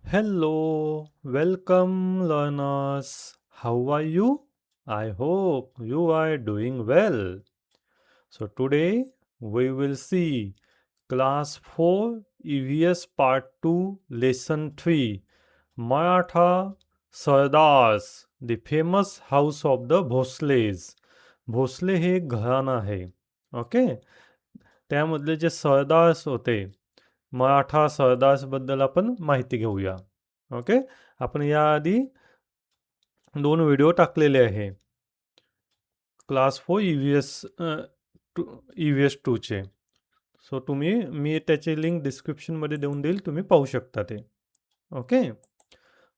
Hello, welcome learners. How are you? I hope you are doing well. So today we will see class 4 EVS part 2 lesson 3 Maratha Sardars, the famous house of the Bhosles. Bhosale हे एक घराणं आहे. Okay, त्यामधले जे sardars होते, मराठा सरदार्सबद्दल आपण माहिती घेऊया. Okay, आपण याआधी 2 व्हिडिओ टाकलेले आहे. क्लास 4 EVS 2चे. सो मी त्याची लिंक डिस्क्रिप्शनमध्ये देऊन देईल. तुम्ही पाहू शकता ते. Okay.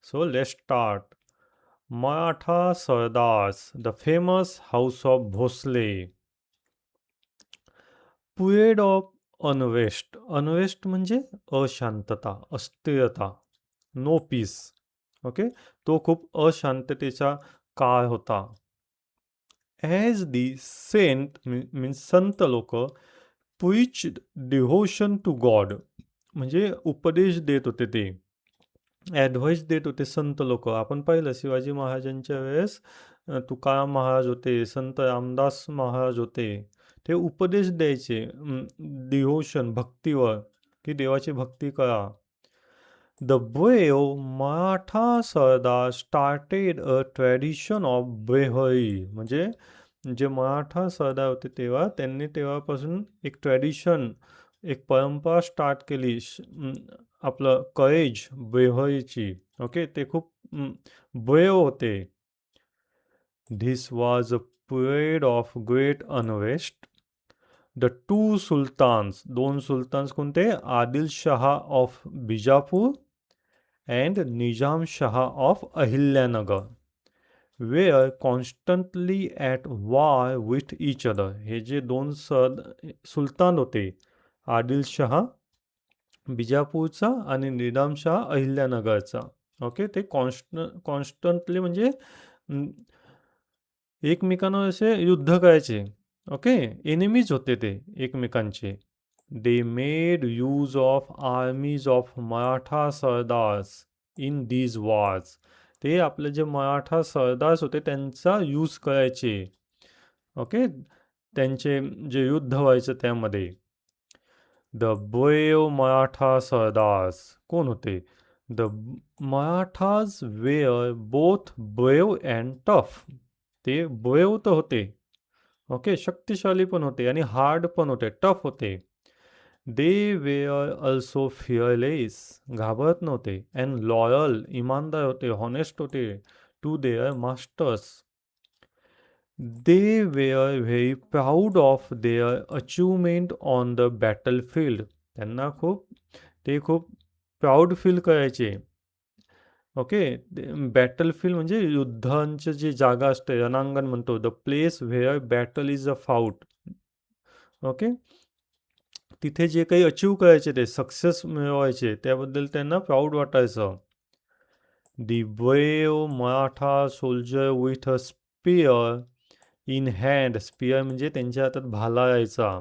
So let's start. Maratha sardars, the famous house of Bhosle. Period of unrest. Unrest म्हणजे अशांतता, अस्थिरता, नो पीस. ओके, तो खूप अशांततेचा काळ होता. ॲज दी सेंट मीन्स संत लोक प्रीच्ड डिव्होशन टू गॉड, म्हणजे उपदेश देत होते ते, ॲडव्हाइस देत होते संत लोक. आपण पाहिलं शिवाजी महाराजांच्या वेळेस तुकाराम महाराज होते, संत रामदास महाराज होते. ते उपदेश द्यायचे डिव्होशन, भक्तीवर, की देवाची भक्ती करा. The brave Maratha Sardar started a tradition of bravery. म्हणजे जे मराठा सरदार होते तेव्हा त्यांनी तेव्हापासून एक ट्रॅडिशन, एक परंपरा स्टार्ट केली. आपलं करेज, ब्रेव्हरीची. ओके, ते खूप ब्रेव होते. This was a period of great unrest. The two sultans, 2 sultans कोणते? Adilshah of Bijapur and Nizam Shah of Ahilyangar were constantly at war with each other. हे जे 2 सुलतान होते, आदिल शहा बिजापूरचा आणि निजाम शहा अहिल्यानगरचा. ओके, ते कॉन्स्टंटली म्हणजे एकमेकांवर असे युद्ध करायचे. ओके, एनिमीज होते ते एकमेकांचे. They made use of आर्मीज of Maratha sardars in these Wars. ते आपले जे मराठा सरदार्स होते त्यांचा यूज करायचे. ओके, त्यांचे जे युद्ध व्हायचं त्यामध्ये. द ब्रेव मराठा सरदार्स कोण होते? The Marathas were both brave and tough. ते ब्रेव तर होते, ओके, शक्तिशाली पण होते आणि हार्ड पण होते, टफ होते. दे वेअर अल्सो फिअरलेस, घाबरत नव्हते. अँड लॉयल, इमानदार होते, हॉनेस्ट होते to their masters. They were very proud of their achievement on the battlefield. त्यांना ते खूप प्राऊड फील करायचे. ओके, बॅटलफील्ड म्हणजे युद्धांची जी जागा असते, रणांगण म्हणतो, the place where battle is a fought. Okay, तिथे जे काही अचीव करायचे, ते सक्सेस मिळवायचे, त्याबद्दल त्यांना प्राऊड वाटायचं. The brave Maratha soldier with a spear in hand. Spear म्हणजे त्यांच्या हातात भाला यायचा.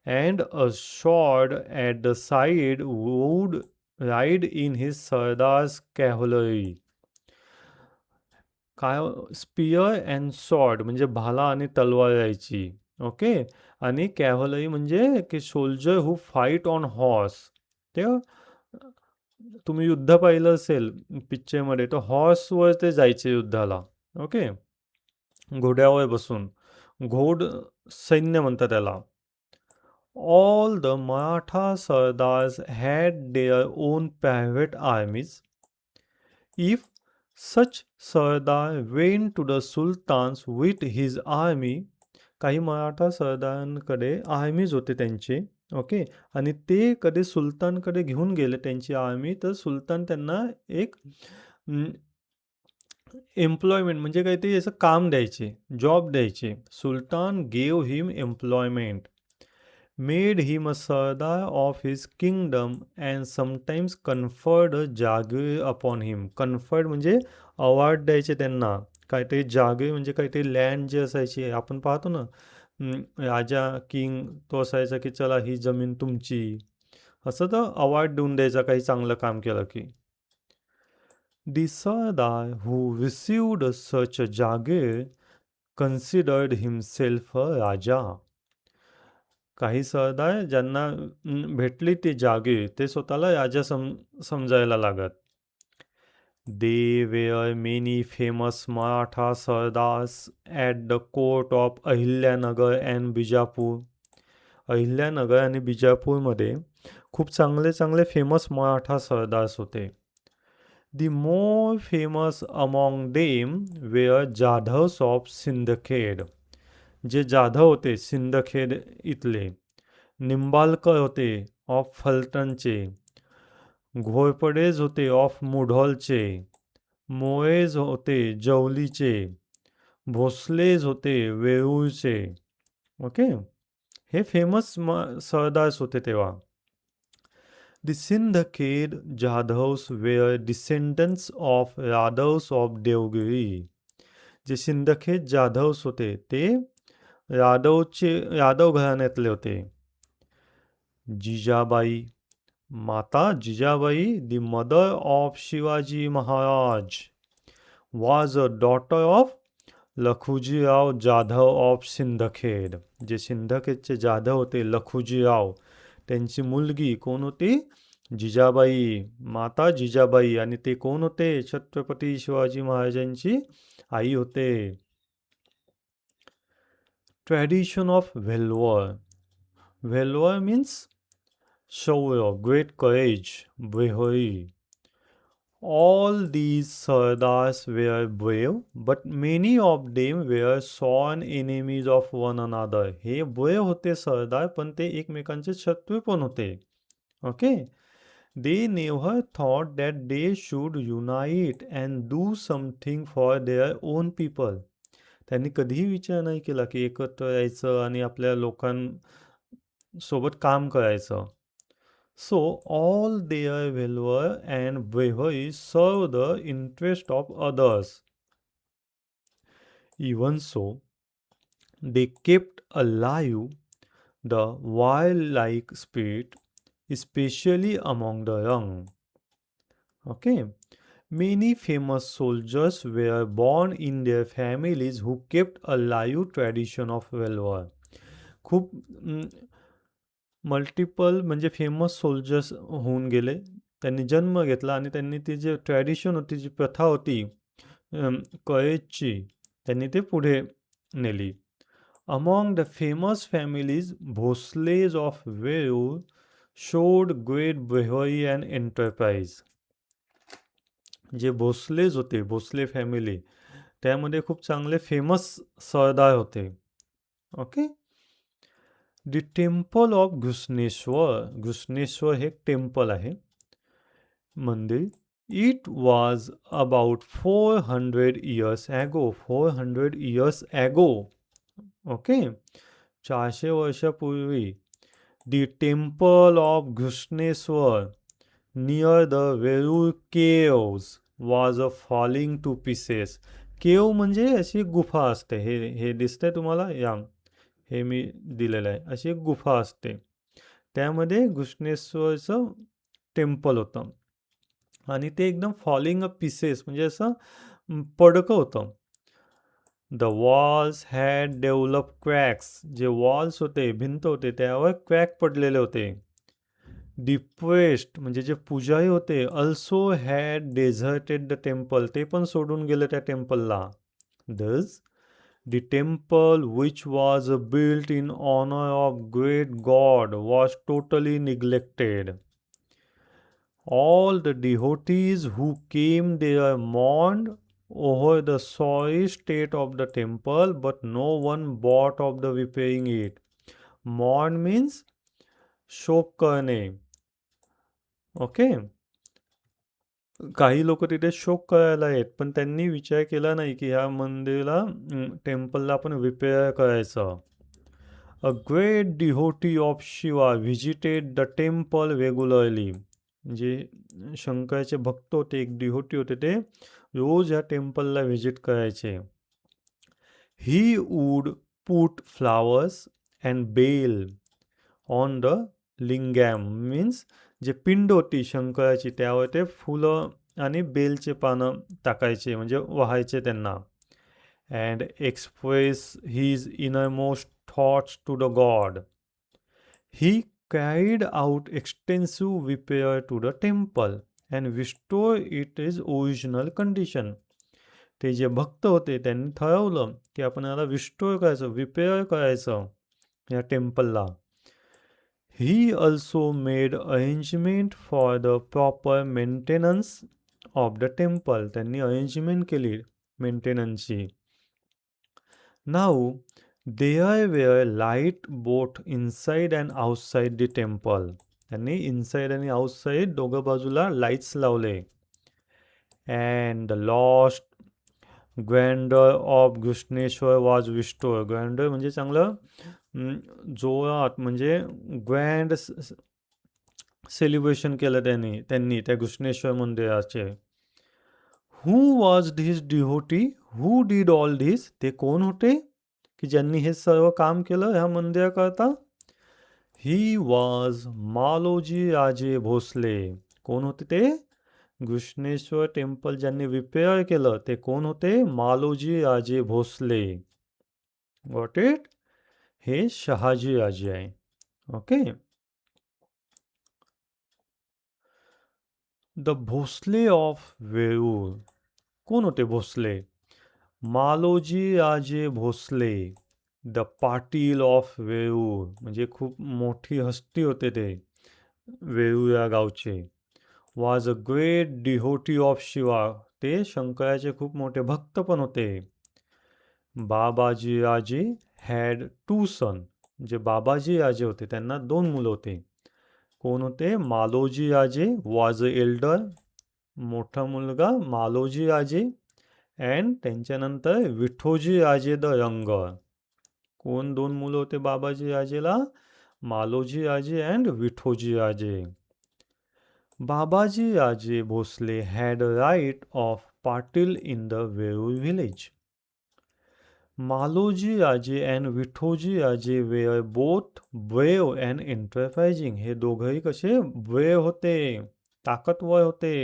And a sword at the side would ride in his sardars cavalry. काय? स्पियर अँड सॉर्ड म्हणजे भाला आणि तलवार यायची. ओके, आणि कॅव्हलरी म्हणजे की soldier who fight on horse. ते तुम्ही युद्ध पाहिलं असेल पिक्चरमध्ये, तर हॉर्सवर ते जायचे युद्धाला. ओके, घोड्यावर बसून. घोड सैन्य म्हणतात त्याला. All the Maratha sardars had their own private armies. If such sardar went to the sultans with his army. काही मराठा सरदारांकडे आर्मीज होते त्यांचे. ओके, आणि ते कधी सुलतानकडे घेऊन गेले त्यांची आर्मी, तर सुलतान त्यांना एक एम्प्लॉयमेंट म्हणजे काहीतरी असं काम द्यायचे, जॉब द्यायचे. Sultan gave him employment, made him a sardar of his kingdom and sometimes conferred a jagir upon him. Conferred म्हणजे अवॉर्ड द्यायचे त्यांना. काहीतरी जागीर म्हणजे काहीतरी लँड जे असायची, आपण पाहतो ना, राजा किंग तो असायचा की चला ही जमीन तुमची, असं तर अवॉर्ड देऊन द्यायचा काही चांगलं काम केलं की. The Sardar who received such a jagir considered himself a raja. काही सरदार ज्यांना भेटली ती जागीर ते स्वतःला राजा समजायला लागत. There were many famous Maratha Sardars at the court of Ahilyanagar and Bijapur. Ahilyanagar आणि बिजापूरमध्ये खूप चांगले चांगले फेमस मराठा सरदार्स होते. The more famous among them were जाधव्स of Sindkhed. जे जाधव होते सिंदखेड इथले. निंबाळकर होते ऑफ फलटणचे. घोरपडेज होते ऑफ मुढॉलचे. मोळेज होते जवलीचे. भोसलेज होते वेरूळचे. ओके, हे फेमस सरदार्स होते तेव्हा. The Sindhkhed Jadhavs were descendants of Yadavs of Devgiri. जे सिंदखेड जाधव्स होते ते यादव घराण्यातले होते. जिजाबाई, माता Jijabai, the mother of Shivaji Maharaj, was a daughter of Lakhujirao Jadhav of Sindkhed. जे सिंदखेडचे जाधव होते लखुजीराव, त्यांची मुलगी कोण होती? जिजाबाई, माता जिजाबाई. आणि ते कोण होते? छत्रपती शिवाजी महाराजांची आई होते. Tradition of valour. Valour means शौर्य, great courage, bravery. All these Sardars were brave, but many of them were sworn enemies of one another. हे brave होते सरदार, पण ते एकमेकांचे शत्रू पण होते. Okay, they never thought that they should unite and do something for their own people. त्यांनी कधीही विचार नाही केला की एकत्र यायचं आणि आपल्या लोकांसोबत काम करायचं. So all their valor and bravery served the interest of others. Even so, they kept alive the warlike spirit, especially among the young. Okay, many famous soldiers were born in their families who kept alive tradition of valor. खूप multiple म्हणजे famous soldiers होऊन गेले. त्यांनी जन्म घेतला आणि त्यांनी ती जी ट्रॅडिशन होती, जी प्रथा होती करेजची, त्यांनी ते पुढे नेली. Among the famous families Bhosales of Verul showed great bravery and enterprise. जे भोसलेज होते, भोसले फॅमिली, त्यामध्ये खूप चांगले फेमस सरदार होते. Okay, the temple of Grishneshwar. Grishneshwar हे टेम्पल आहे, मंदिर. It was about 400 years ago. 400 years ago. Okay, 400 वर्षापूर्वी. The temple of Grishneshwar near the Verul caves was a falling two pieces. केव म्हणजे अशी गुफा असते. हे दिसतंय तुम्हाला? हे मी दिलेलं आहे. अशी एक गुफा असते, त्यामध्ये घृष्णेश्वरचं टेम्पल होतं आणि ते एकदम फॉलिंग अ पीसेस म्हणजे असं पडकं होतं. The walls had develop cracks. जे वॉल्स होते, भिंत होते, त्यावर क्रॅक पडलेले होते. डिप्रेस्ड म्हणजे जे पुजारी होते अल्सो हॅड डेझर्टेड द टेम्पल. ते पण सोडून गेले त्या टेम्पलला. दस the temple, which was built in honor of great God, was totally neglected. All the devotees who came there mourned over the sorry state of the temple, but no one bought of the repairing it. Mourn means शोक करणे. Okay, काही लोक तिथे शोक करायला आहेत, पण त्यांनी विचार केला नाही की ह्या मंदिराला, टेम्पलला आपण रिपेअर करायचं. A great devotee of Shiva visited the temple regularly. जे शंकराचे भक्त होते, एक डिव्होटी होते, ते रोज ह्या टेम्पलला व्हिजिट करायचे. He would put flowers and bel on the lingam. Means जे पिंड होती शंकराची, त्यावर ते फुलं आणि बेलचे पानं टाकायचे म्हणजे वाहायचे त्यांना. And express his innermost thoughts to the god. He carried out extensive repair to the temple and restored it its original condition. ते जे भक्त होते त्यांनी ठरवलं की आपण याला रिस्टोर करायचं, रिपेअर करायचं या टेम्पलला. ही also made arrangement for the proper maintenance of the temple. त्यांनी अरेंजमेंट केली मेंटेनन्सची. Now, there were light both inside and outside the temple. त्यांनी इनसाइड आणि आउटसाइड दोघं बाजूला लाईट्स लावले. And the lost grinder of Grishneshwar was restore. Grinder म्हणजे चांगलं जोरात म्हणजे ग्रँड सेलिब्रेशन केलं त्यांनी त्या घृष्णेश्वर मंदिराचे. Who was this devotee who did all this. ते कोण होते की ज्यांनी हे सर्व काम केलं ह्या मंदिराकरता? He was Maloji Raje Bhosale. कोण होते ते? घृष्णेश्वर टेम्पल ज्यांनी रिपेअर केलं ते कोण होते? मालोजी राजे भोसले. Got it? हे शहाजी राजे आहे. Okay. The Bhosle of Verul. कोण होते भोसले? मालोजी राजे भोसले. द पाटील ऑफ वेरूळ म्हणजे खूप मोठी हस्ती होते ते वेरूळ या गावचे. Was a great devotee of Shiva. ते शंकराचे खूप मोठे भक्त पण होते. बाबाजी राजे हॅड टू सन. जे बाबाजी राजे होते त्यांना 2 मुलं होते. कोण होते? Maloji Raje was a elder. मोठा मुलगा मालोजी राजे. अँड त्यांच्यानंतर विठोजी राजे द यंगर. कोण 2 मुलं होते बाबाजी राजेला? मालोजी राजे अँड विठोजी राजे. बाबाजी Raje Bhosale had a right of Patil in the Verul village. Maloji Raje and Vithoji राजे were both brave and enterprising. हे दोघंही कसे brave होते, ताकदवर होते.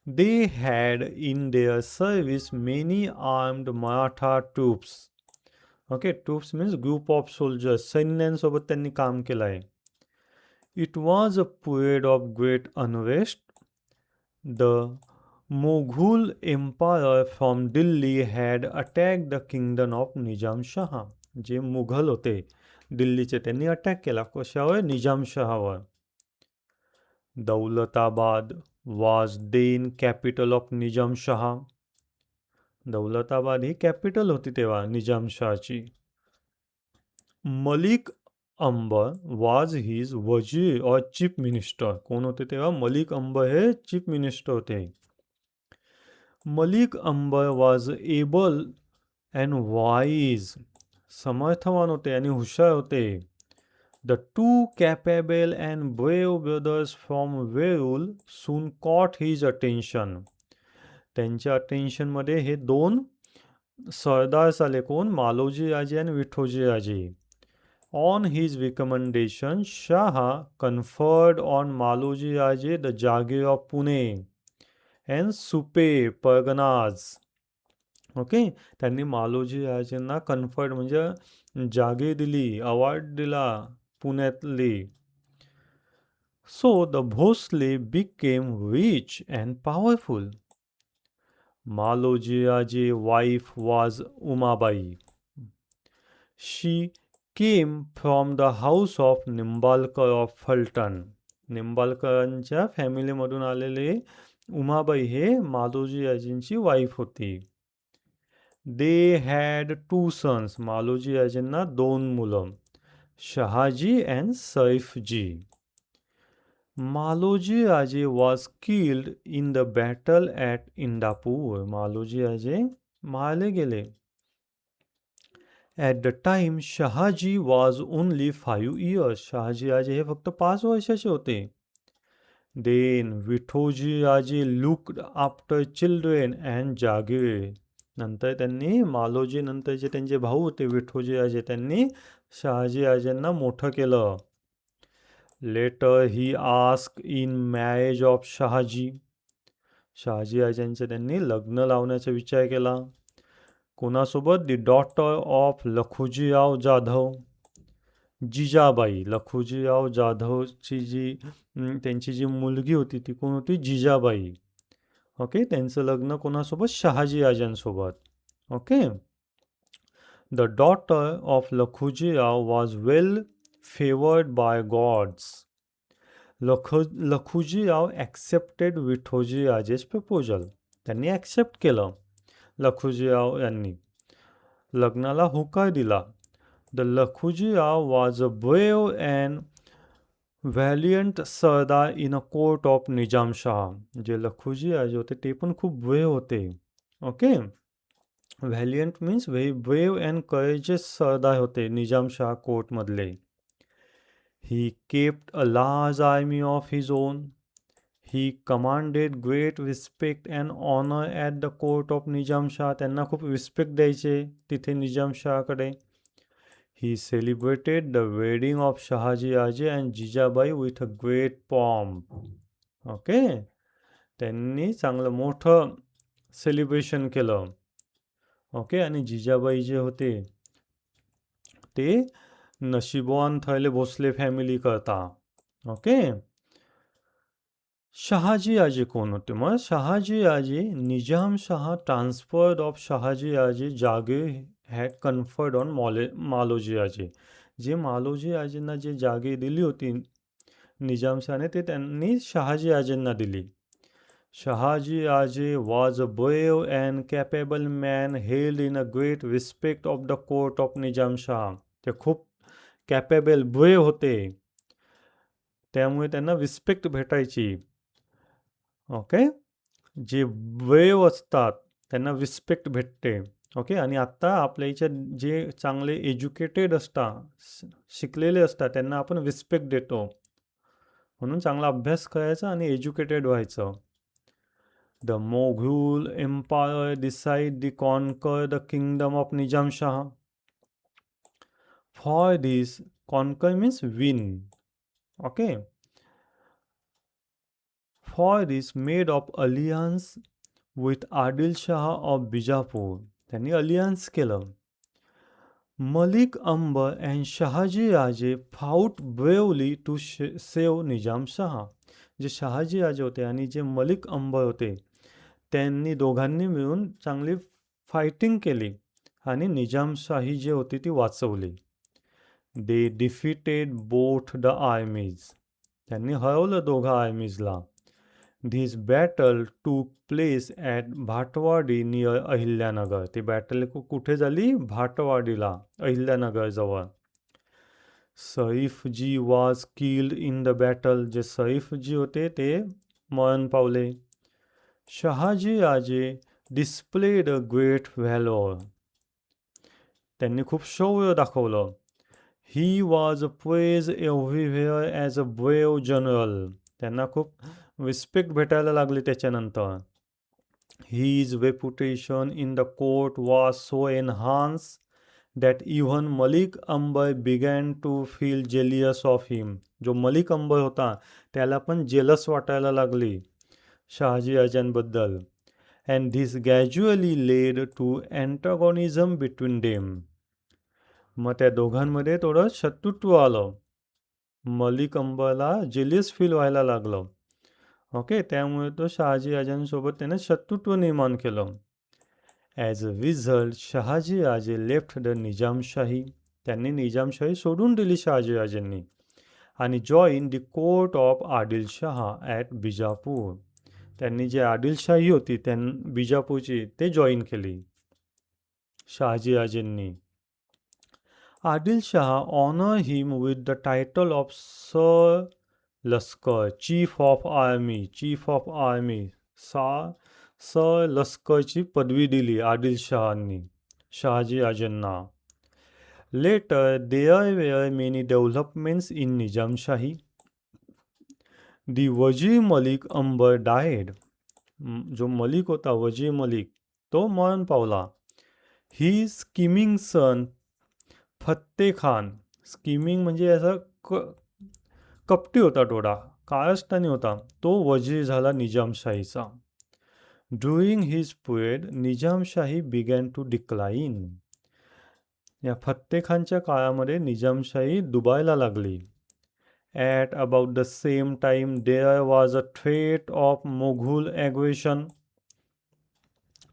They had in their service many armed Maratha troops. Okay, troops means group of soldiers. सैन्यांसोबत त्यांनी काम केलं आहे. It was a period of great unrest. The Mughal Empire from Delhi had attacked the kingdom of Nizam Shah. जे मुघल होते दिल्लीचे त्यांनी attack केला कशावर? निजाम शहावर. Daulatabad was then capital of Nizam Shah. Daulatabad ही कॅपिटल होती तेव्हा निजामशाहची. मलिक अंबर वॉज हिज वजीर और चीफ मिनिस्टर. कोण होते तेव्हा? मलिक अंबर हे चीफ मिनिस्टर होते. Malik Ambar was able and wise. समर्थवान होते आणि हुशार होते. The two capable and brave brothers from Verul soon caught his attention. त्यांच्या अटेन्शनमध्ये हे 2 सरदार्स आले. कोण? मालोजी राजे आणि विठोजी राजे. On his recommendation, Shah conferred on Maloji Raje the Jagir of Pune and Supe Parganas. Okay. त्यांनी मालोजी राजेंना कन्फर्ड म्हणजे जागीर दिली, अवॉर्ड दिला पुण्यातली. So the Bhosle became rich and powerful. Maloji Raje wife was Umabai. She came from the house of Nimbalkar of Phaltan. निंबाळकरांच्या फॅमिलीमधून आलेले उमाबाई हे मालोजी राजेंची वाईफ होती. They had 2 sons. मालोजी राजेंना 2 मुलं, Shahaji and Saifji. Maloji Raje was killed in the battle at Indapur. Maloji Raje मारले गेले. At the time Shahaji was only 5 years. Shahaji Raje हे फक्त 5 वर्षाचे होते. देन विठोजी राजे लुक्ड आफ्टर चिल्ड्रेन अँड जागीर. नंतर त्यांनी मालोजी नंतर जे त्यांचे भाऊ होते विठोजी राजे त्यांनी शहाजी राजेंना मोठं केलं. Later he asked in marriage of Shahaji. Shahaji राजांचे त्यांनी लग्न लावण्याचा विचार केला. कोणासोबत? The daughter of Lakhujirao Jadhav. Jijabai. Lakhujirao जाधवची जी त्यांची जी मुलगी होती ती कोण होती? जिजाबाई. ओके, त्यांचं लग्न कोणासोबत? शहाजी राजांसोबत. Okay. The daughter of Lakhujirao was well favoured by gods. Lakhujirao accepted Vithoji Raje's proposal. त्यांनी ॲक्सेप्ट केलं लखुजीराव यांनी, लग्नाला होकार दिला. The Lakhujirao was a brave and valiant sardar in a court of Nizamshah. जे लखुजी राजे होते ते पण खूप ब्रेव होते. Okay, valiant means very brave and courageous sardar होते निजामशाह कोर्टमधले. He kept a large army of his own. He commanded great respect and honour at the court of Nizamshah. त्यांना खूप रिस्पेक्ट द्यायचे तिथे निजामशाहकडे. He celebrated the wedding of Shahaji Raje and Jijabai with a great pomp. Okay, त्यांनी चांगलं मोठं सेलिब्रेशन केलं. Okay, आणि जिजाबाई जे होते ते नशिबवान थयले भोसले फॅमिली करता. ओके, शहाजी राजे कोण होते? मग शहाजी राजे निजामशाह ट्रान्सफर्ड ऑफ शहाजी राजे जागे had conferred on Maloji Raje. जे मालोजी राजेंना जे जागे दिली होती निजामशाहने ते त्यांनी शहाजी राजेंना दिली. शहाजी राजे was a brave and capable man held in a great respect of the court of Nizam Shah. ते खूप कॅपेबल ब्रेव होते, त्यामुळे त्यांना रिस्पेक्ट भेटायची. ओके, जे ब्रेव असतात त्यांना रिस्पेक्ट भेटते. ओके, आणि आत्ता आपल्या याच्यात जे चांगले एज्युकेटेड असतात, शिकलेले असतात, त्यांना आपण रिस्पेक्ट देतो. म्हणून चांगला अभ्यास करायचा आणि एज्युकेटेड व्हायचं. The Mughal empire decide the conquer the kingdom of Nizamshah. For this, conquer means win. Okay, for this made of alliance with Adilshah of Bijapur. त्यांनी अलियन्स केलं. Malik Ambar and Shahaji Raje fought bravely to save Nizamshah. जे शहाजी राजे होते आणि जे मलिक अंबर होते त्यांनी दोघांनी मिळून चांगली फायटिंग केली आणि निजामशाही जे होती ती वाचवली. They defeated both the armies. त्यांनी हरवलं दोघा आर्मीजला. This battle took place at Bhatwadi near Ahilyanagar. ती बॅटल कुठे झाली? भाटवाडीला, अहिल्यानगरजवळ. Saifji was killed in the battle. जे सैफजी होते ते मरण पावले. शहाजी राजे डिस्प्लेड अ ग्रेट व्हॅलोर. त्यांनी खूप शौर्य दाखवलं. He was praise everywhere as a brave general. त्यांना खूप रिस्पेक्ट भेटायला लागली त्याच्यानंतर. His reputation in the court was so enhanced that even Malik Ambar began to feel jealous of him. जो मलिक अंबर होता त्याला पण जेलस वाटायला लागली Shahaji राजांबद्दल. And this gradually led to antagonism between them. मग त्या दोघांमध्ये थोडं शत्रुत्व आलं. मलिक अंबरला जेलियस फील व्हायला लागलं. ओके, त्यामुळे तो शहाजी राजांसोबत त्याने शत्रुत्व निर्माण केलं. As a result Shahaji Raje left the Nizamshahi. त्यांनी निजामशाही सोडून दिली शहाजी राजांनी आणि join the court of Adil Shah at Bijapur. त्यांनी जे आदिलशाही होती बिजापूरची ते जॉईन केली शहाजी राजेंनी. Adilshah honour him with the title of Sar Lashkar, chief of army. Chief of army, सर लष्करची पदवी दिली आदिलशहांनी शहाजी राजांना. Later there were many developments in Nizamshahi. The wazir Malik Ambar died. जो मलिक होता वजीर मलिक तो मरण पावला. His scheming son Fatte Khan. Scheming म्हणजे असं कपटी होता थोडा, काळस्थानी होता. तो वजीर झाला निजामशाहीचा. During his period Nizamshahi began to decline. या फत्तेखानच्या काळामध्ये निजामशाही डुबायला लागली. At about the same time there was a threat of Mughal aggression.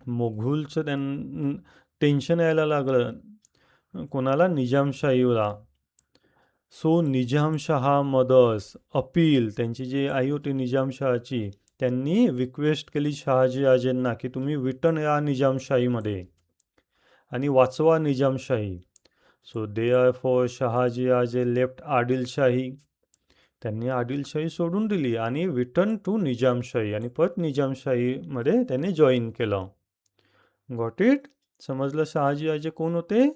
मोघुलचं टेन्शन यायला लागलं कोणाला, निजामशाहीला. सो निजामशहा मदर्स अपील, त्यांची जी आई होती निजामशहाची, त्यांनी रिक्वेस्ट केली शहाजी राजेंना की तुम्ही रिटर्न या निजामशाहीमध्ये आणि वाचवा Nizamshahi. So therefore Shahaji Raje left Adilshahi. त्यांनी आदिलशाही सोडून दिली आणि रिटर्न टू निजामशाही, आणि परत निजामशाहीमध्ये त्यांनी जॉईन केलं. Got it? समजलं शहाजी राजे कोण होते?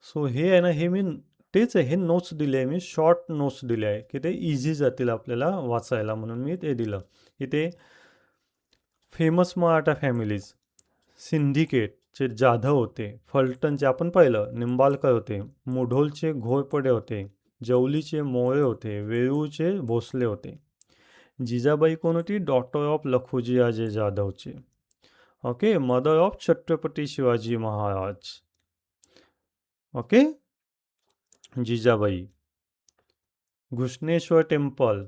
सो हे आहे ना, हे मी तेच आहे, हे नोट्स दिले आहे, मी शॉर्ट नोट्स दिले आहे की ते इझी जातील आपल्याला वाचायला, म्हणून मी ते दिलं. इथे फेमस मराठा फॅमिलीज, सिंडिकेटचे जाधव होते, फलटणचे आपण पाहिलं निंबाळकर होते, मुढोलचे घोरपडे होते, जवलीचे मोळे होते, वेरूळचे भोसले होते. जिजाबाई कोण होती? डॉटर ऑफ लखुजी राजे जाधवचे. Okay, mother of Chhatrapati Shivaji Maharaj. Okay, Jijabai. Grishneshwar temple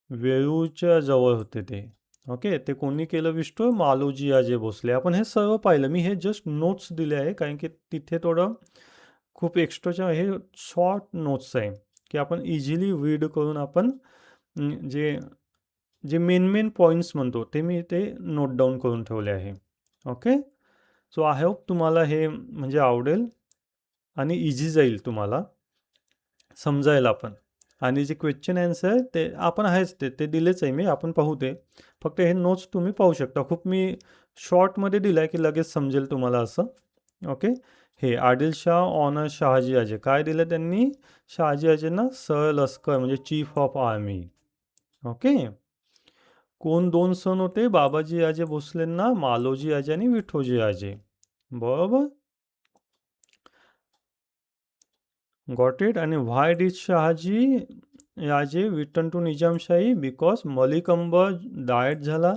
वेरूळच्या जवळ होते ते. ओके, ते कोणी केलं विष्णू? मालोजी राजे भोसले. आपण हे सर्व पाहिलं, मी हे जस्ट नोट्स दिले आहे कारण की तिथे थोडं खूप एक्स्ट्राच्या, हे शॉर्ट नोट्स आहे की आपण इझिली रीड करून आपण जे जे मेन पॉईंट्स म्हणतो ते मी ते नोट डाऊन करून ठेवले आहे. ओके, सो आय होप तुम्हाला हे म्हणजे आवडेल आणि इझी जाईल तुम्हाला समजायला पण. आणि जे क्वेश्चन ॲन्सर ते आपण आहेच, ते ते दिलेच आहे मी, आपण पाहू ते. फक्त हे नोट्स तुम्ही पाहू शकता. खूप मी शॉर्टमध्ये दिलं आहे की लगेच समजेल तुम्हाला असं. ओके, हे आदिलशाह ऑनर शहाजी राजे. काय दिलं त्यांनी शहाजी राजेंना? सरलष्कर म्हणजे चीफ ऑफ आर्मी. ओके, कोण दोन सन होते बाबाजी राजे भोसलेंना? मालोजी राजे आणि विठोजी राजे. बरोबर, गॉट इट. आणि व्हाय did Shahaji Raje return to Nizamshahi? Because Malik Ambar died झाला,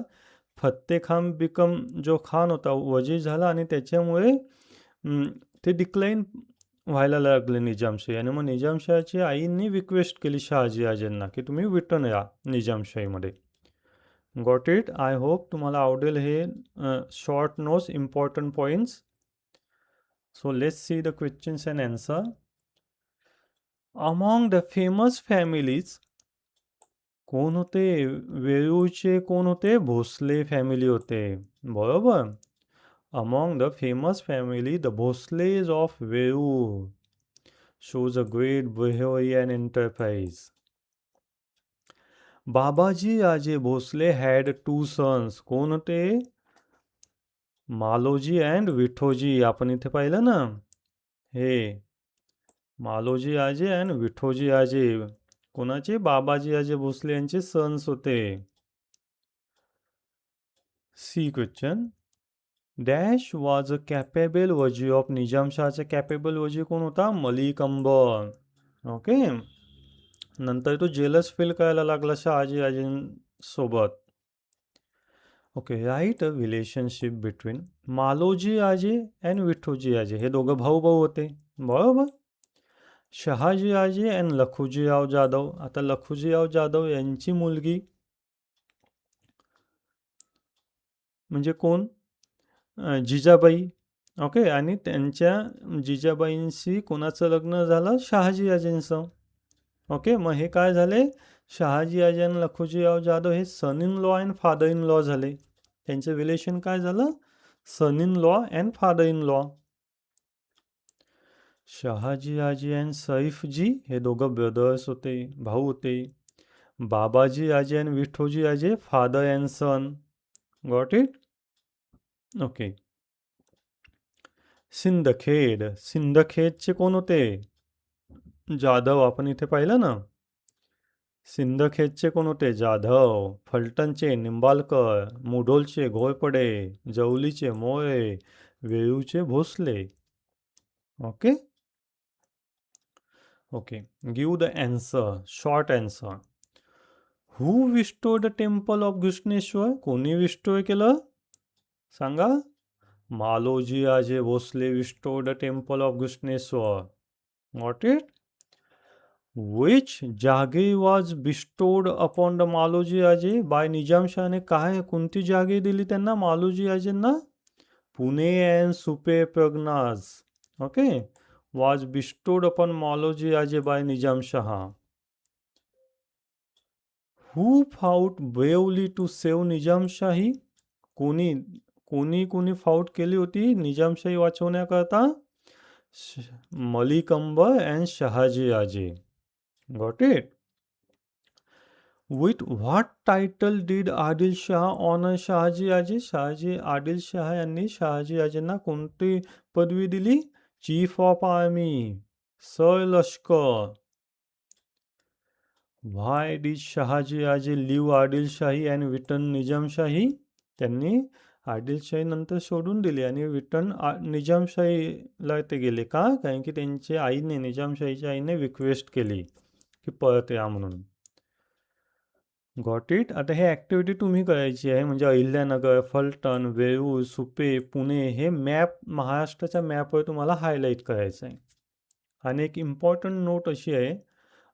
फत्तेखान बिकम जो खान होता वजीर झाला, आणि त्याच्यामुळे ते डिक्लाईन व्हायला लागले निजामशाही. आणि मग निजामशाहीच्या आईंनी रिक्वेस्ट केली शहाजी राजेंना की तुम्ही रिटर्न या निजामशाहीमध्ये. Got it. आय होप तुम्हाला आवडेल हे short notes, important points. So let's see the questions and answer. Among the famous families कोण होते? वेरूळचे कोण होते? भोसले फॅमिली होते. बरोबर. Among the famous family the Bhosales of Verul shows a great bravery and enterprise. Babaji Raje Bhosle had two sons. कोण होते? Maloji and Vithoji. आपण इथे पाहिलं ना, हे मालोजी राजे अँड विठोजी राजे कोणाचे? बाबाजी राजे भोसले यांचे सन्स होते. See question. Dash was a capable wazir of निजामशहाचा कॅपेबल वजीर कोण होता? मलिक अंबर. ओके, नंतर तो जेलस फील करायला लागला शहाजी राजेंसोबत. Okay, write a relationship between Maloji Raje and Vithoji राजे. हे दोघं भाऊ होते. बरोबर. शहाजी राजे अँड लखुजीराव जाधव. आता लखुजीराव जाधव यांची मुलगी म्हणजे कोण? जिजाबाई. ओके, आणि त्यांच्या जिजाबाईंशी कोणाचं लग्न झालं? शहाजी राजेंचं. ओके, मग हे काय झाले? शहाजी राजे आणि लखुजीराव जाधव हे son in law and father in law झाले. त्यांचं रिलेशन काय झालं? Son in law and father in law. Shahaji Raje and सैफजी हे दोघं ब्रदर्स होते, भाऊ होते. बाबाजी राजे आणि Vithoji Raje father and son. Got it. Okay, Sindkhed. सिंदखेडचे कोण होते? जाधव. आपण इथे पाहिलं ना, सिंदखेडचे कोण होते? जाधव. फलटणचे निंबाळकर, मुढोलचे घोरपडे, जवलीचे मोळे, वेरूळचे Bhosle. Okay, Okay, give the answer, short answer. Who restored the temple of Gushneshwar? कोणी रिस्टोर केलं? सांगा. मालोजी आजे Bhosale restored the temple of Gushneshwar. Got it? Which jagir was bestowed upon the Maloji आजे by निजाम शहाने? काय कोणती जागीर दिली त्यांना Maloji आजेंना? Pune and Supe Pragnas. Okay, was bestowed upon Maloji Aje by Nizam Shah. Who fought bravely to save Nizam Shahi? कोणी कोणी कोणी fought केली होती निजामशाही वाचवण्याकरता? Malik Ambar and Shahaji Raje. Got it? With what title did Adil Shah honour Shahaji Raje? Adil Shah यांनी शहाजी आजेंना कोणती पदवी दिली? चीफ ऑफ आर्मी, सर लष्कर. व्हाय did Shahaji Raje leave Adilshahi and return Nizamshahi? त्यांनी आदिलशाही नंतर सोडून दिली आणि रिटर्न निजामशाहीला ते गेले का? कारण की त्यांच्या आईने निजामशाहीच्या आईने रिक्वेस्ट केली की परत या म्हणून. Got it? आता हे ॲक्टिव्हिटी तुम्ही करायची आहे. म्हणजे अहिल्यानगर, फलटण, वेरूळ, सुपे, पुणे हे मॅप महाराष्ट्राच्या मॅपवर तुम्हाला हायलाईट करायचं आहे. आणि एक इम्पॉर्टंट नोट अशी आहे,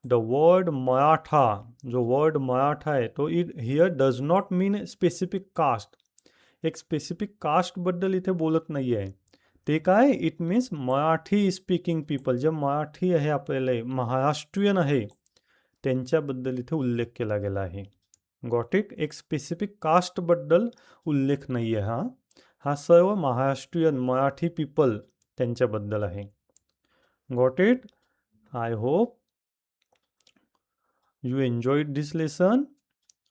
द वर्ड मराठा, जो वर्ड मराठा आहे तो here does not mean specific caste. एक स्पेसिफिक कास्टबद्दल इथे बोलत नाही आहे. ते काय? It means Marathi speaking people, जे मराठी आहे आपल्याला महाराष्ट्रीयन आहे त्यांच्याबद्दल इथे उल्लेख केला गेला आहे. Got it? एक स्पेसिफिक कास्टबद्दल उल्लेख नाही आहे हा. हा सर्व महाराष्ट्रीयन मराठी पीपल त्यांच्याबद्दल आहे. Got it? I hope you enjoyed this lesson.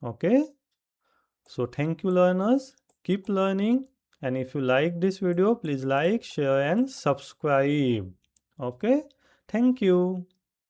Okay, so thank you learners, keep learning, and if you like this video, please like, share and subscribe. Okay, thank you.